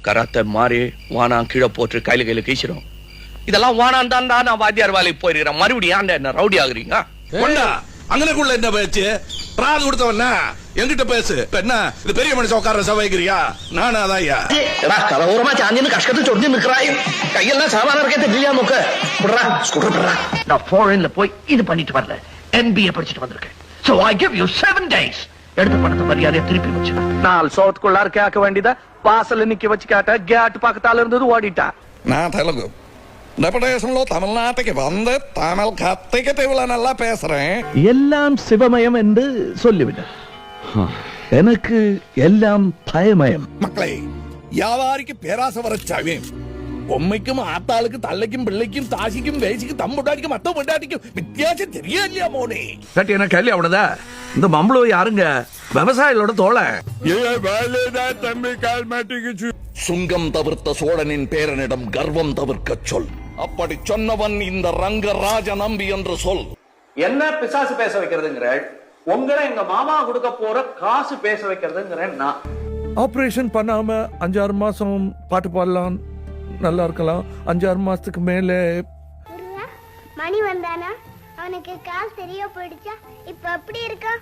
கராத்தை மாறி வானா கீழே போட்டு கையில கீசிடும். இதெல்லாம் வானான் தான் நான் வாத்தியார் வேலைக்கு போயிருக்கிறேன். மறுபடியும் ஏன்டா என்ன ரவுடி ஆகுறீங்க? அங்கனக்குள்ள என்ன பேச்சு? பிராது கொடுத்தவன்னா என்கிட்ட பேசு. என்ன இது பெரிய மனுஷன் உட்கார சவாய்க்கிறியா? நானா தாயா கலவரமா சாந்தின்னு கஷ்டத்தை சொட்டி நிற்கிறாய். கையெல்லாம் சாமான இருக்கே தெரியலையா? நோக்க நான் ஃபாரின்ல போய் இது பண்ணிட்டு வரல, MBA படிச்சுட்டு வந்திருக்கேன். So I give you 7 days. எடுத்து பணத்தை மரியாதையை திருப்பி வச்சு 4 சோத்துக்குள்ளார கேட்க வேண்டியதா வாசல்ல நிக்க வச்சு கேட்ட கேட் பக்கத்தால இருந்தது ஓடிட்டா. நான் தெலுங்கு டெபுடேஷன்ல தமிழ்நாட்டுக்கு வந்து தமிழ் கத்திக்கிட்டு இவ்வளவு நல்லா பேசுறேன். எல்லாம் சிவமயம் என்று சொல்லிவிட எனக்கு எல்லாம் பயமயம். மக்களே, வியாபாரிக்கு பேராசை வரச்சாவே பொம்மைக்கும் ஆத்தாளுக்கு தள்ளைக்கும் பிள்ளைக்கும் தாசிக்கும் வேசிக்கும் தம்புட்டாடிக்கும் மத்த பொண்டாட்டிக்கும் வித்தியாசம் தெரியலையா மோனே? கட்டி என்ன கேள்வி அவனதா? இந்த மம்பளம் யாருங்க? விவசாயிகளோட தோழ. சுங்கம் தவிர்த்த சோழனின் பேரனிடம் கர்வம் தவிர்க்க சொல். அப்படி சொன்னவன் இந்த ரங்கராஜ நம்பி என்று சொல். என்ன பிசாசு பேச வைக்கிறதுங்கிற உங்களை எங்க மாமா கொடுக்க போற காசு பேச வைக்கிறதுங்கிற நான். ஆபரேஷன் பண்ணாம 5-6 மாசம் பாட்டு பாடலாம், நல்லா இருக்கலாம். 5-6 மாசத்துக்கு மேலே மணி வந்தானா? அவனுக்கு கால் தெரிய போயிடுச்சா? இப்ப எப்படி இருக்கா?